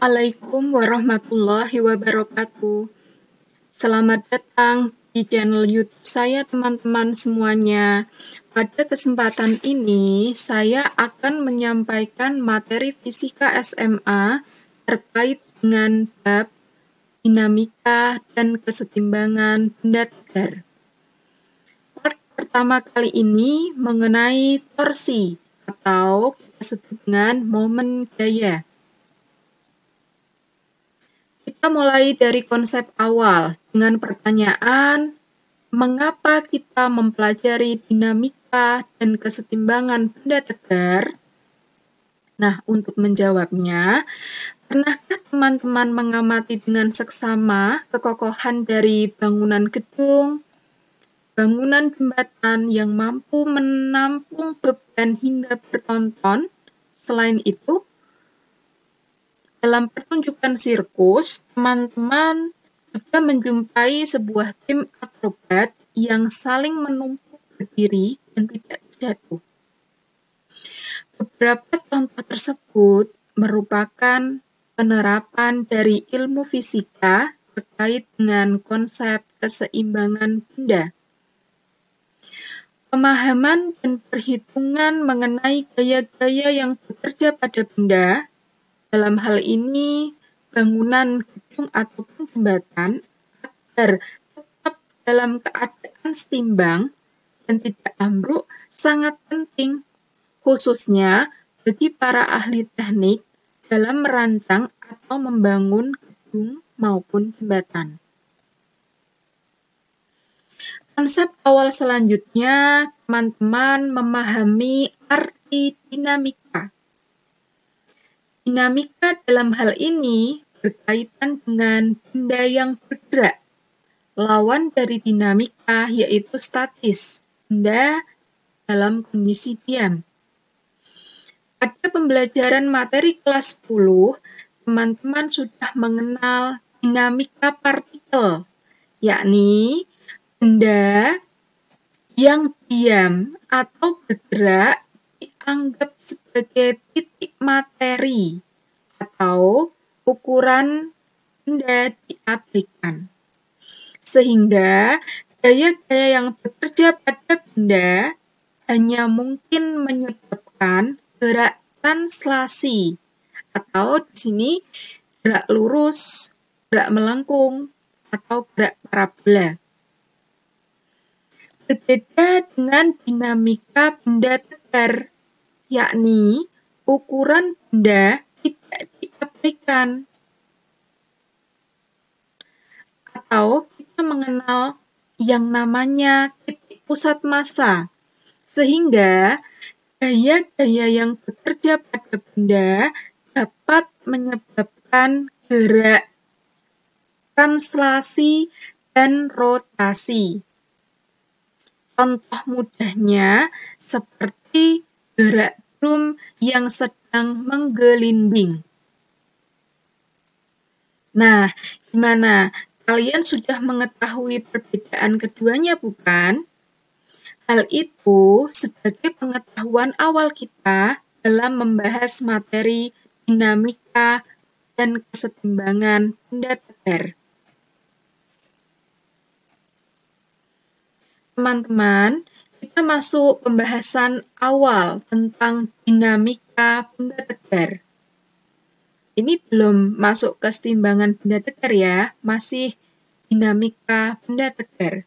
Assalamualaikum warahmatullahi wabarakatuh. Selamat datang di channel YouTube saya, teman-teman semuanya. Pada kesempatan ini, saya akan menyampaikan materi fisika SMA terkait dengan bab dinamika dan kesetimbangan benda tegar. Part pertama kali ini mengenai torsi atau kita sebut dengan momen gaya. Kita mulai dari konsep awal dengan pertanyaan, mengapa kita mempelajari dinamika dan kesetimbangan benda tegar? Nah, untuk menjawabnya, pernahkah teman-teman mengamati dengan seksama kekokohan dari bangunan gedung, bangunan jembatan yang mampu menampung beban hingga bertonton? Selain itu, dalam pertunjukan sirkus, teman-teman juga menjumpai sebuah tim akrobat yang saling menumpuk berdiri dan tidak jatuh. Beberapa contoh tersebut merupakan penerapan dari ilmu fisika terkait dengan konsep keseimbangan benda. Pemahaman dan perhitungan mengenai gaya-gaya yang bekerja pada benda, dalam hal ini bangunan gedung ataupun jembatan, agar tetap dalam keadaan setimbang dan tidak ambruk sangat penting, khususnya bagi para ahli teknik dalam merancang atau membangun gedung maupun jembatan. Konsep awal selanjutnya, teman-teman memahami arti dinamika. Dinamika dalam hal ini berkaitan dengan benda yang bergerak. Lawan dari dinamika yaitu statis, benda dalam kondisi diam. Pada pembelajaran materi kelas 10, teman-teman sudah mengenal dinamika partikel, yakni benda yang diam atau bergerak dianggap sebagai titik materi atau ukuran benda diabaikan. Sehingga gaya-gaya yang bekerja pada benda hanya mungkin menyebabkan gerak translasi atau di sini gerak lurus, gerak melengkung, atau gerak parabola. Berbeda dengan dinamika benda tegar, yakni ukuran benda tidak diabaikan. Atau kita mengenal yang namanya titik pusat massa, sehingga gaya-gaya yang bekerja pada benda dapat menyebabkan gerak translasi dan rotasi. Contoh mudahnya seperti gerak drum yang sedang menggelinding. Nah, gimana? Kalian sudah mengetahui perbedaan keduanya, bukan? Hal itu sebagai pengetahuan awal kita dalam membahas materi dinamika dan kesetimbangan benda tegar. Teman-teman, kita masuk pembahasan awal tentang dinamika benda tegar. Ini belum masuk kesetimbangan benda tegar ya, masih dinamika benda tegar.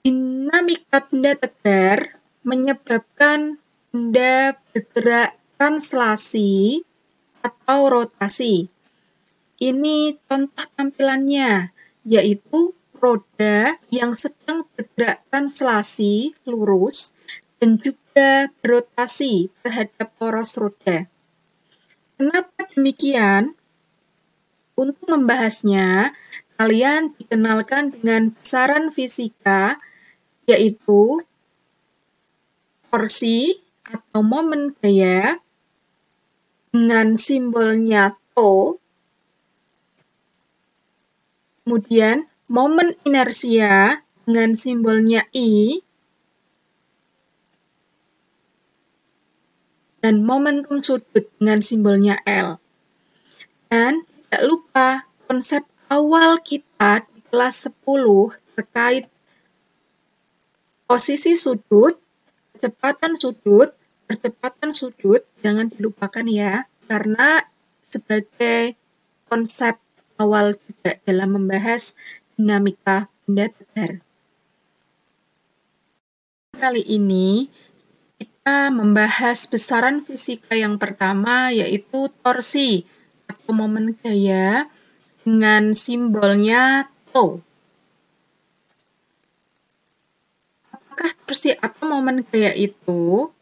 Dinamika benda tegar menyebabkan benda bergerak translasi atau rotasi. Ini contoh tampilannya, yaitu roda yang sedang bergerak translasi lurus dan juga berotasi terhadap poros roda. Kenapa demikian? Untuk membahasnya, kalian dikenalkan dengan besaran fisika, yaitu torsi atau momen gaya dengan simbolnya τ, kemudian momen inersia dengan simbolnya I, dan momentum sudut dengan simbolnya L. Dan tidak lupa konsep awal kita di kelas 10 terkait posisi sudut, percepatan sudut, jangan dilupakan ya, karena sebagai konsep awal juga dalam membahas dinamika benda tegar. Kali ini kita membahas besaran fisika yang pertama, yaitu torsi atau momen gaya dengan simbolnya tau. Apakah torsi atau momen gaya itu?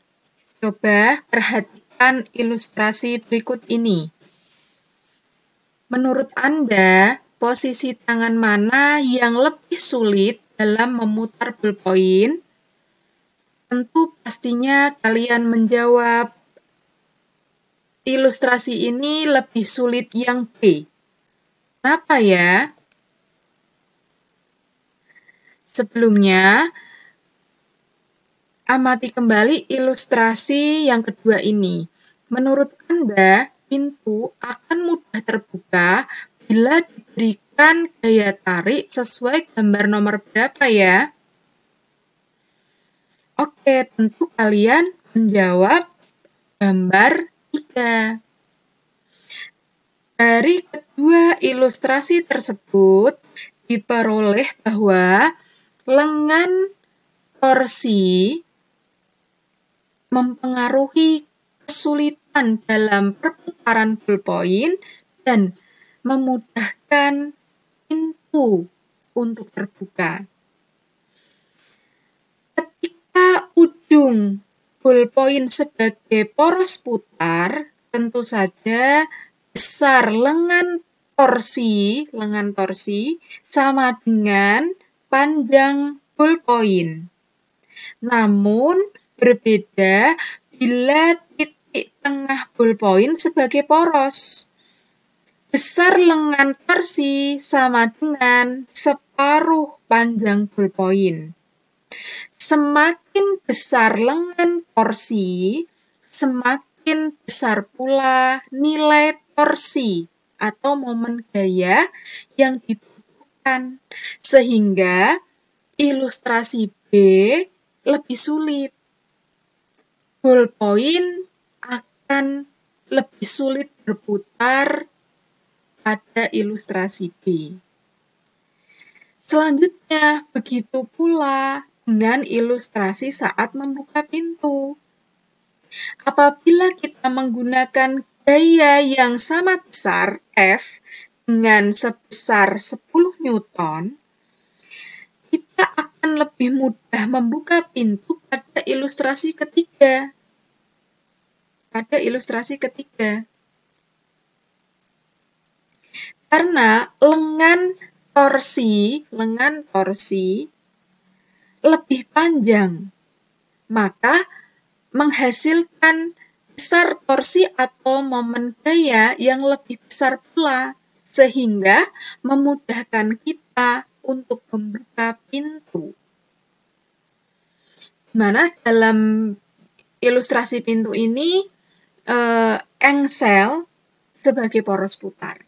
Coba perhatikan ilustrasi berikut ini. Menurut Anda, posisi tangan mana yang lebih sulit dalam memutar ballpoint? Tentu pastinya kalian menjawab ilustrasi ini lebih sulit yang B. Kenapa ya? Sebelumnya, amati kembali ilustrasi yang kedua ini. Menurut Anda, pintu akan mudah terbuka bila diberikan gaya tarik sesuai gambar nomor berapa ya? Oke, tentu kalian menjawab gambar 3. Dari kedua ilustrasi tersebut, diperoleh bahwa lengan torsi mempengaruhi kesulitan dalam perputaran ballpoint dan memudahkan pintu untuk terbuka. Ketika ujung ballpoint sebagai poros putar, tentu saja besar lengan torsi sama dengan panjang ballpoint. Namun berbeda bila titik tengah ballpoint sebagai poros. Besar lengan torsi sama dengan separuh panjang ballpoint. Semakin besar lengan torsi, semakin besar pula nilai torsi atau momen gaya yang dibutuhkan, sehingga ilustrasi B lebih sulit. Ballpoint akan lebih sulit berputar pada ilustrasi B. Selanjutnya, begitu pula dengan ilustrasi saat membuka pintu. Apabila kita menggunakan gaya yang sama besar F dengan sebesar 10 Newton, kita akan lebih mudah membuka pintu pada ilustrasi ketiga. Karena lengan torsi lebih panjang, maka menghasilkan besar torsi atau momen gaya yang lebih besar pula, sehingga memudahkan kita untuk membuka pintu. Dimana dalam ilustrasi pintu ini, engsel sebagai poros putar.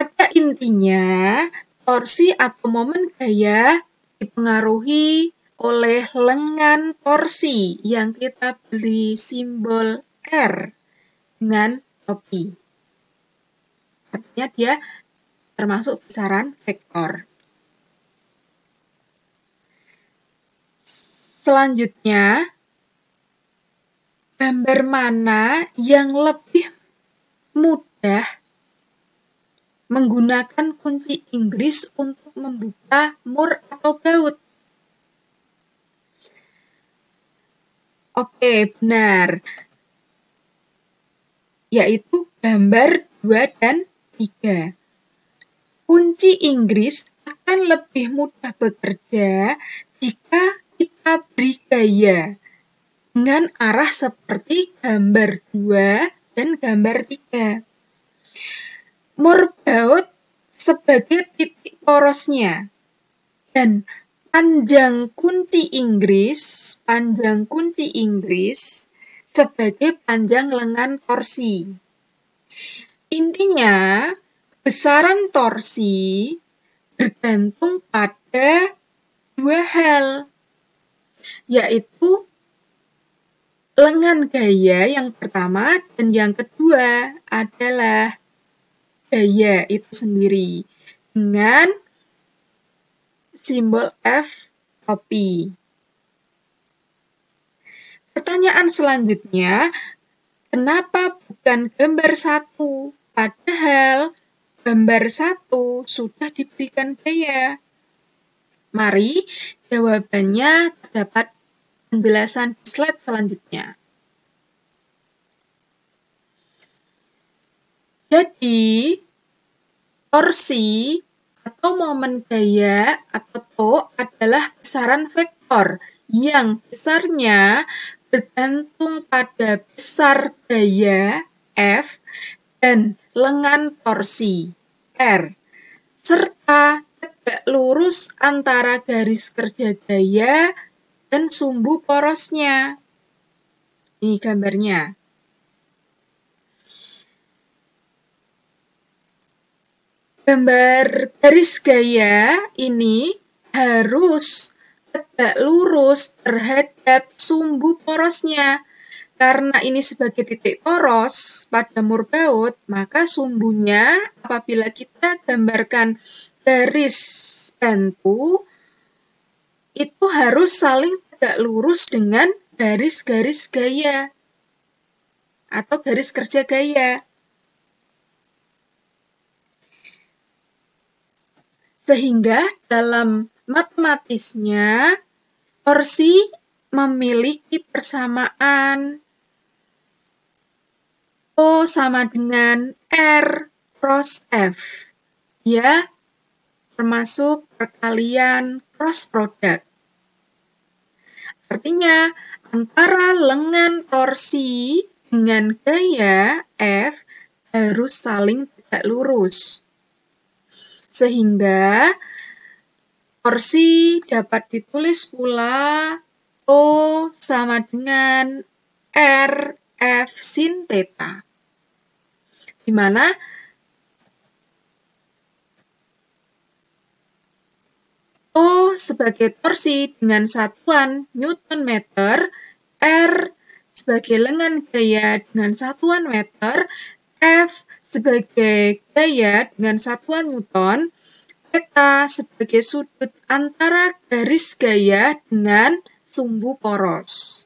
Pada intinya, torsi atau momen gaya dipengaruhi oleh lengan torsi yang kita beri simbol R dengan topi. Artinya dia termasuk besaran vektor. Selanjutnya, gambar mana yang lebih mudah menggunakan kunci Inggris untuk membuka mur atau baut? Oke, benar. Yaitu gambar 2 dan 3. Kunci Inggris akan lebih mudah bekerja jika kita beri gaya dengan arah seperti gambar 2 dan gambar 3. Mur baut sebagai titik porosnya dan panjang kunci Inggris sebagai panjang lengan torsi. Intinya, besaran torsi bergantung pada dua hal, yaitu lengan gaya yang pertama dan yang kedua adalah gaya itu sendiri dengan simbol F topi. Pertanyaan selanjutnya, kenapa bukan gambar 1? Padahal gambar 1 sudah diberikan gaya. Mari jawabannya terdapat penjelasan di slide selanjutnya. Jadi, torsi atau momen gaya atau TO adalah besaran vektor yang besarnya bergantung pada besar gaya F dan lengan torsi R, serta tegak lurus antara garis kerja gaya dan sumbu porosnya. Ini gambarnya. Gambar garis gaya ini harus tegak lurus terhadap sumbu porosnya. Karena ini sebagai titik poros pada mur baut, maka sumbunya apabila kita gambarkan garis bantu, itu harus saling tegak lurus dengan garis-garis gaya atau garis kerja gaya. Sehingga dalam matematisnya, torsi memiliki persamaan O sama dengan R cross F. Ya, termasuk perkalian cross product. Artinya, antara lengan torsi dengan gaya F harus saling tegak lurus. Sehingga torsi dapat ditulis pula O sama dengan R F sin theta, di mana O sebagai torsi dengan satuan Newton meter, R sebagai lengan gaya dengan satuan meter, F sebagai gaya dengan satuan Newton, theta sebagai sudut antara garis gaya dengan sumbu poros.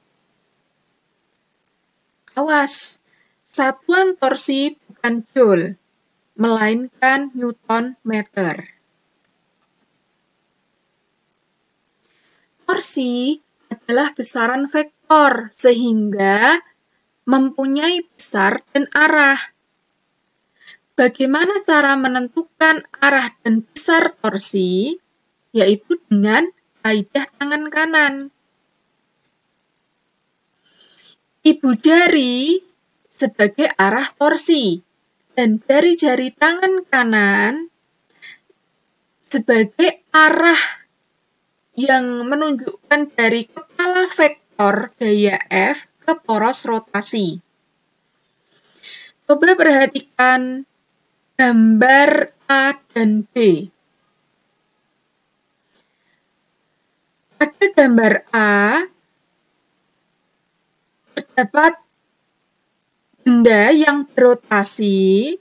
Awas, satuan torsi bukan joule, melainkan Newton meter. Torsi adalah besaran vektor, sehingga mempunyai besar dan arah. Bagaimana cara menentukan arah dan besar torsi? Yaitu dengan kaidah tangan kanan. Ibu jari sebagai arah torsi dan jari-jari tangan kanan sebagai arah yang menunjukkan dari kepala vektor gaya F ke poros rotasi. Coba perhatikan gambar A dan B. Pada gambar A, terdapat benda yang berotasi,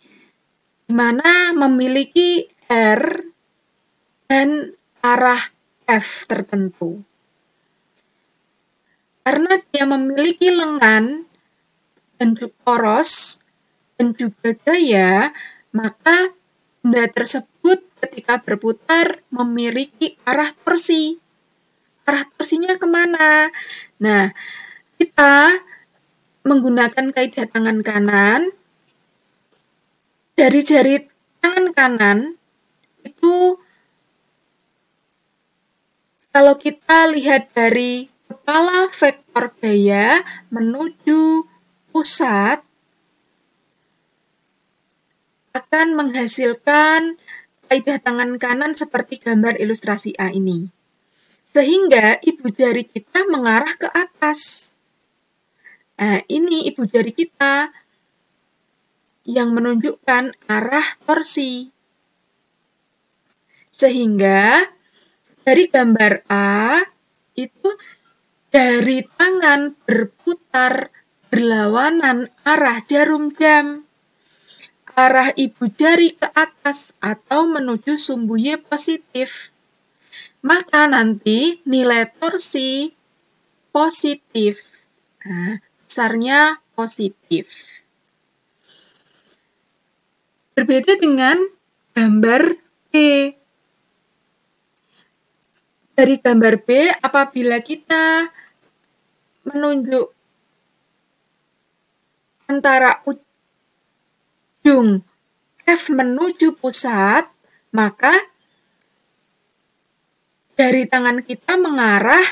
di mana memiliki R dan arah F tertentu. Karena dia memiliki lengan dan poros dan juga gaya, maka benda tersebut ketika berputar memiliki arah torsi. Arah torsinya kemana? Nah, kita menggunakan kaidah tangan kanan, jari-jari tangan kanan itu kalau kita lihat dari kepala vektor gaya menuju pusat akan menghasilkan kaidah tangan kanan seperti gambar ilustrasi A ini. Sehingga ibu jari kita mengarah ke atas. Nah, ini ibu jari kita yang menunjukkan arah torsi. Sehingga dari gambar A itu jari tangan berputar berlawanan arah jarum jam. Arah ibu jari ke atas atau menuju sumbu Y positif. Maka nanti nilai torsi positif. Nah, besarnya positif. Berbeda dengan gambar B. Dari gambar B, apabila kita menunjuk antara ujung F menuju pusat, maka jari tangan kita mengarah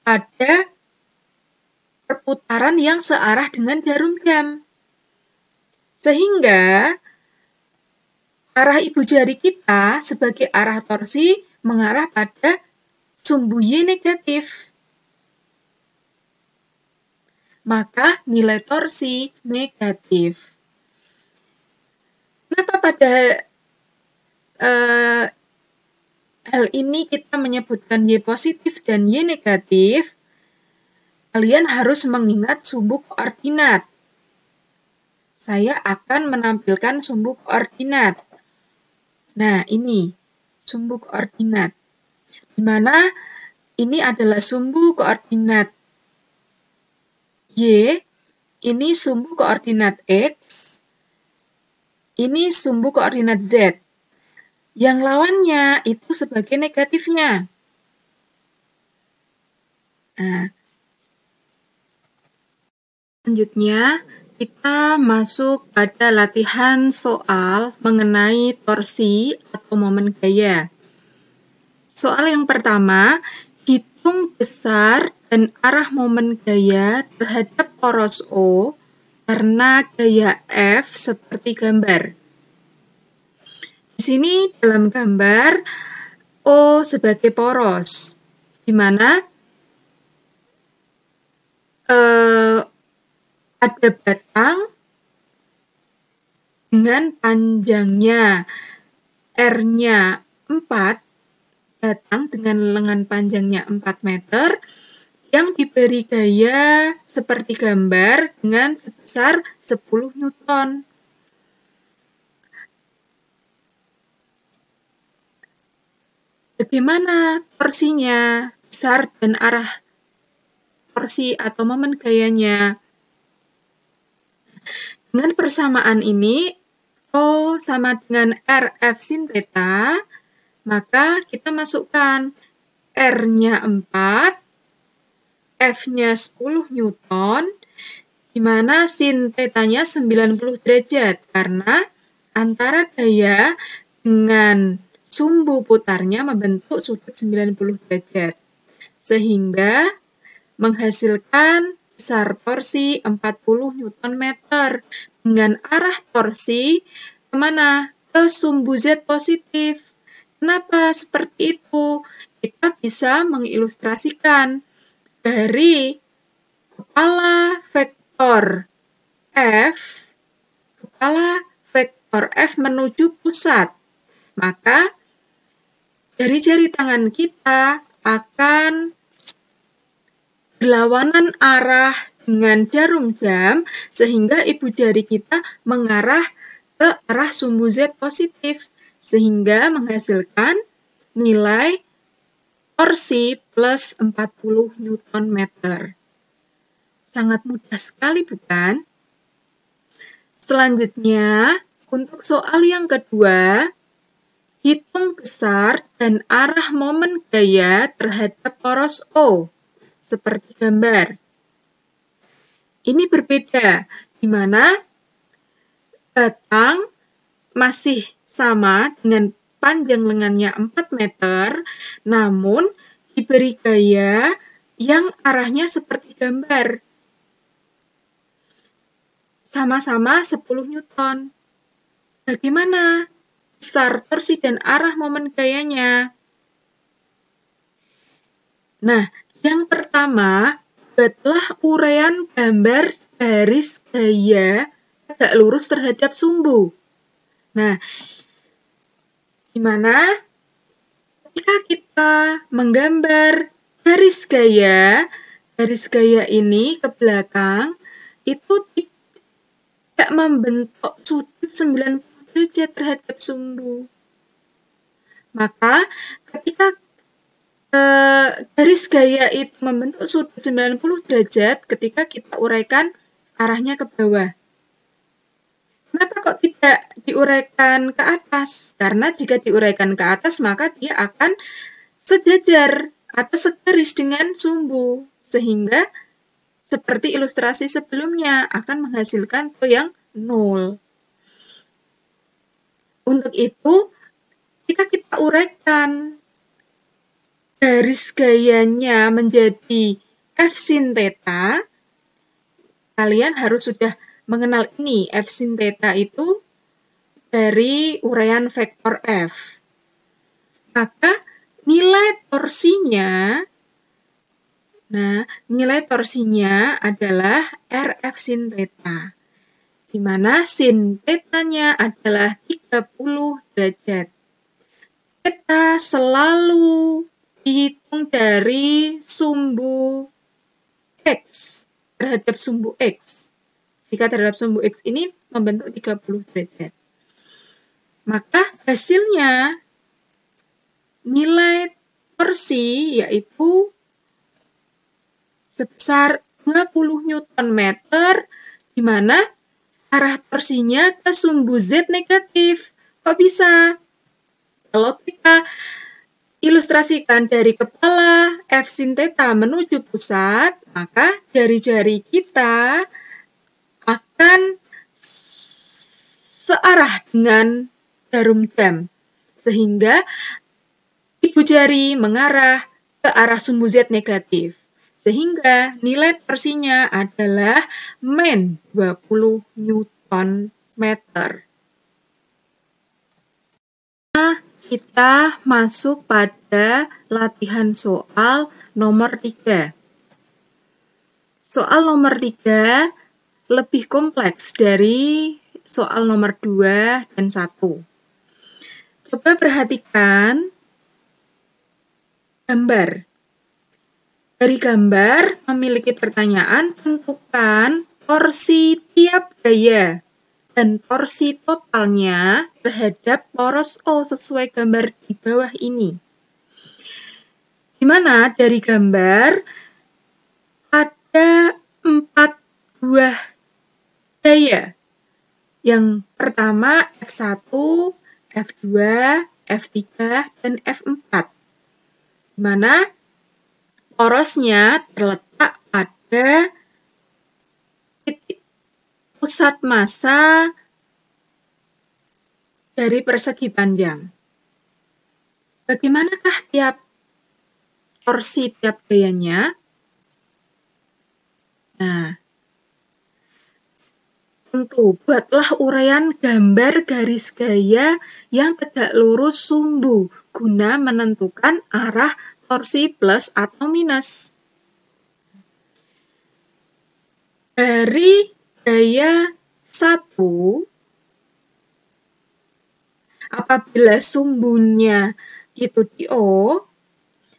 pada perputaran yang searah dengan jarum jam. Sehingga arah ibu jari kita sebagai arah torsi mengarah pada sumbu Y negatif. Maka nilai torsi negatif. Kenapa pada hal ini kita menyebutkan Y positif dan Y negatif? Kalian harus mengingat sumbu koordinat. Saya akan menampilkan sumbu koordinat. Nah, ini sumbu koordinat. Di mana ini adalah sumbu koordinat Y, ini sumbu koordinat X, ini sumbu koordinat Z. Yang lawannya itu sebagai negatifnya. Nah, selanjutnya kita masuk pada latihan soal mengenai torsi atau momen gaya. Soal yang pertama, hitung besar dan arah momen gaya terhadap poros O karena gaya F seperti gambar. Di sini dalam gambar O sebagai poros, di mana ada batang dengan panjangnya R-nya 4, batang dengan lengan panjangnya 4 meter, yang diberi gaya seperti gambar dengan sebesar 10 Newton. Bagaimana torsinya, besar dan arah torsi atau momen gayanya? Dengan persamaan ini, O sama dengan RF sin theta, maka kita masukkan R-nya 4, F-nya 10 Newton, di mana sin theta-nya 90 derajat, karena antara gaya dengan sumbu putarnya membentuk sudut 90 derajat. Sehingga menghasilkan besar torsi 40 Newton meter dengan arah torsi kemana? Ke sumbu Z positif. Kenapa seperti itu? Kita bisa mengilustrasikan dari kepala vektor F menuju pusat. Maka dari jari tangan kita akan berlawanan arah dengan jarum jam, sehingga ibu jari kita mengarah ke arah sumbu Z positif, sehingga menghasilkan nilai torsi plus 40 Newton meter. Sangat mudah sekali, bukan? Selanjutnya, untuk soal yang kedua, hitung besar dan arah momen gaya terhadap poros O, seperti gambar. Ini berbeda, di mana batang masih sama dengan panjang lengannya 4 meter, namun diberi gaya yang arahnya seperti gambar. Sama-sama 10 Newton. Bagaimana besar torsi dan arah momen gayanya? Nah, yang pertama, buatlah uraian gambar garis gaya tegak lurus terhadap sumbu. Nah, gimana ketika kita menggambar garis gaya ini ke belakang, itu tidak membentuk sudut 90 derajat terhadap sumbu. Maka ketika garis gaya itu membentuk sudut 90 derajat ketika kita uraikan arahnya ke bawah. Kenapa kok tidak diuraikan ke atas? Karena jika diuraikan ke atas, maka dia akan sejajar atau segaris dengan sumbu. Sehingga seperti ilustrasi sebelumnya akan menghasilkan yang 0. Untuk itu, jika kita uraikan garis gayanya menjadi F sin theta, kalian harus sudah mengenal ini. F sin theta itu dari uraian vektor F. Maka nilai torsinya adalah RF sin theta, di mana sin theta-nya adalah 30 derajat. Theta selalu dihitung dari sumbu X terhadap sumbu X. Jika terhadap sumbu X ini membentuk 30 derajat. Maka hasilnya nilai torsi yaitu sebesar 20 Nm, di mana arah torsinya ke sumbu Z negatif. Kok bisa? Kalau kita ilustrasikan dari kepala F sin theta menuju pusat, maka jari-jari kita akan searah dengan jarum jam, sehingga ibu jari mengarah ke arah sumbu Z negatif. Sehingga nilai torsinya adalah min 20 Nm. Kita masuk pada latihan soal nomor 3. Soal nomor 3 lebih kompleks dari soal nomor 2 dan 1. Coba perhatikan gambar. Dari gambar memiliki pertanyaan, tentukan torsi tiap gaya dan torsi totalnya terhadap poros O sesuai gambar di bawah ini. Di mana dari gambar ada 4 buah gaya. Yang pertama F1, F2, F3, dan F4. Di mana porosnya terletak pada titik pusat massa dari persegi panjang. Bagaimanakah tiap torsi tiap gayanya? Nah, tentu buatlah uraian gambar garis gaya yang tegak lurus sumbu guna menentukan arah torsi plus atau minus. Dari gaya 1, apabila sumbunya itu di O,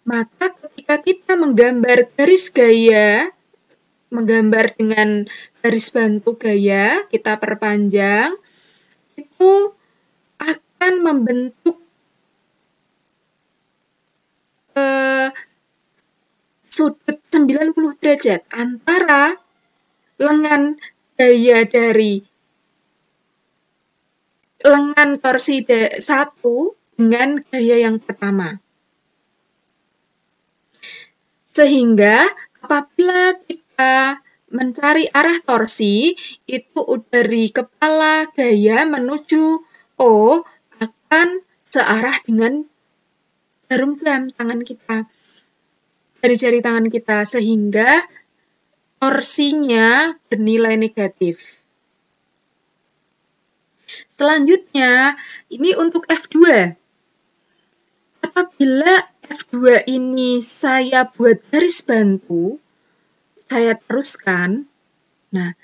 maka ketika kita menggambar garis gaya, menggambar dengan garis bantu gaya, kita perpanjang, itu akan membentuk sudut 90 derajat antara lengan gaya dari lengan torsi 1 dengan gaya yang pertama. Sehingga apabila kita mencari arah torsi, itu dari kepala gaya menuju O akan searah dengan jarum jam tangan kita, jari-jari tangan kita, sehingga torsinya bernilai negatif. Selanjutnya, ini untuk F2. Apabila F2 ini saya buat garis bantu, saya teruskan. Nah,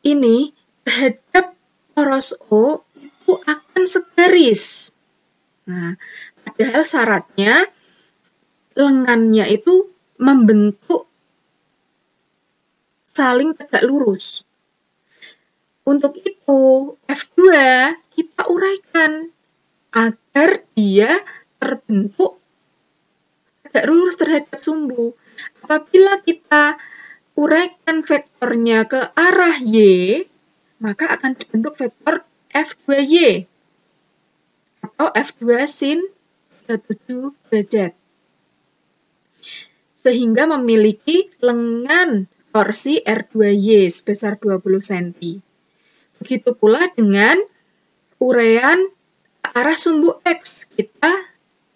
ini terhadap poros O itu akan segaris. Nah, padahal syaratnya lengannya itu membentuk saling tegak lurus. Untuk itu, F2 kita uraikan agar dia terbentuk tegak lurus terhadap sumbu. Apabila kita uraikan vektornya ke arah Y, maka akan terbentuk vektor F2Y atau F2 sin 37 derajat. Sehingga memiliki lengan torsi R2Y sebesar 20 cm. Begitu pula dengan uraian ke arah sumbu X. Kita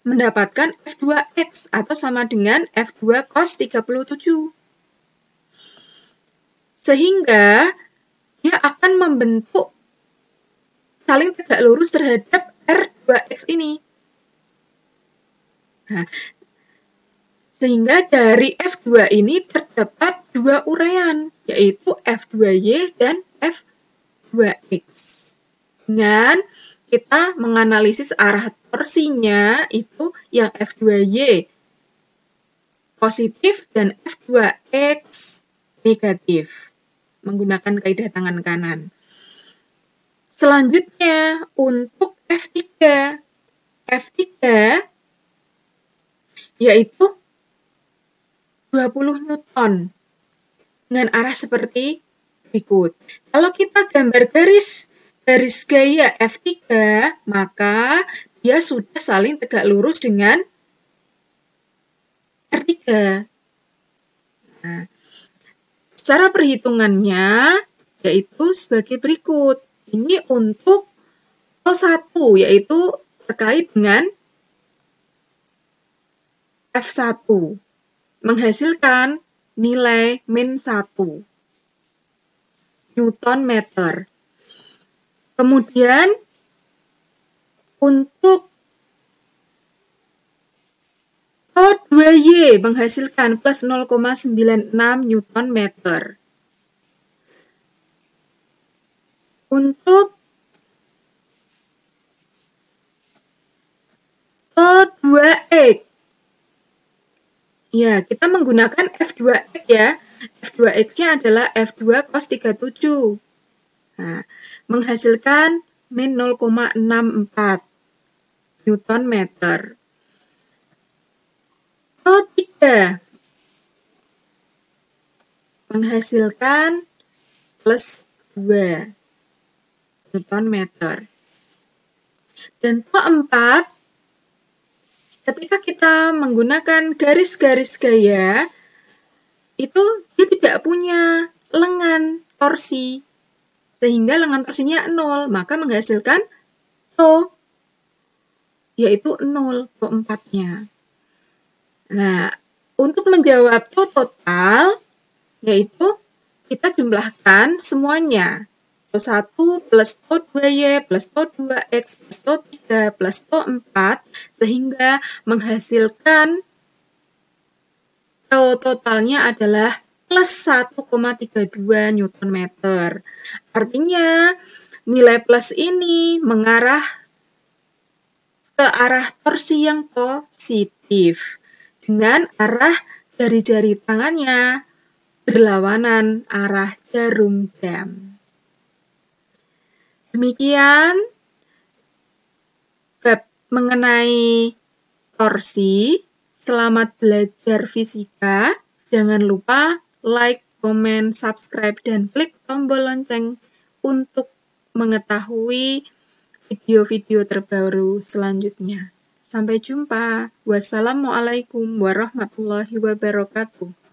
mendapatkan F2X atau sama dengan F2 cos 37. Sehingga dia akan membentuk saling tegak lurus terhadap R2X ini. Nah, sehingga dari F2 ini terdapat dua uraian, yaitu F2Y dan F2X. Dengan kita menganalisis arah torsinya itu yang F2Y positif dan F2X negatif menggunakan kaidah tangan kanan. Selanjutnya untuk F3 yaitu 20 Newton dengan arah seperti berikut. Kalau kita gambar garis gaya F3, maka dia sudah saling tegak lurus dengan R3. Nah, secara perhitungannya yaitu sebagai berikut. Ini untuk O1, yaitu terkait dengan F1, menghasilkan nilai min 1 Newton meter. Kemudian untuk O2Y menghasilkan plus 0,96 Newton meter. Untuk O2X, ya kita menggunakan F2X ya. F2X-nya adalah F2 cos 37. Nah, menghasilkan min 0,64 Newton meter. O3 menghasilkan plus 2 Newton meter. Dan O4, ketika kita menggunakan garis-garis gaya, itu dia tidak punya lengan torsi. Sehingga lengan torsinya 0, maka menghasilkan O, yaitu 0, O4-nya. Nah, untuk menjawab O total, yaitu kita jumlahkan semuanya. O1 plus O2Y plus O2X plus O3 plus O4, sehingga menghasilkan O totalnya adalah plus 1,32 Newton meter. Artinya, nilai plus ini mengarah ke arah torsi yang positif. Dengan arah jari-jari tangannya berlawanan arah jarum jam. Demikian bab mengenai torsi. Selamat belajar fisika. Jangan lupa like, komen, subscribe, dan klik tombol lonceng untuk mengetahui video-video terbaru selanjutnya. Sampai jumpa. Wassalamualaikum warahmatullahi wabarakatuh.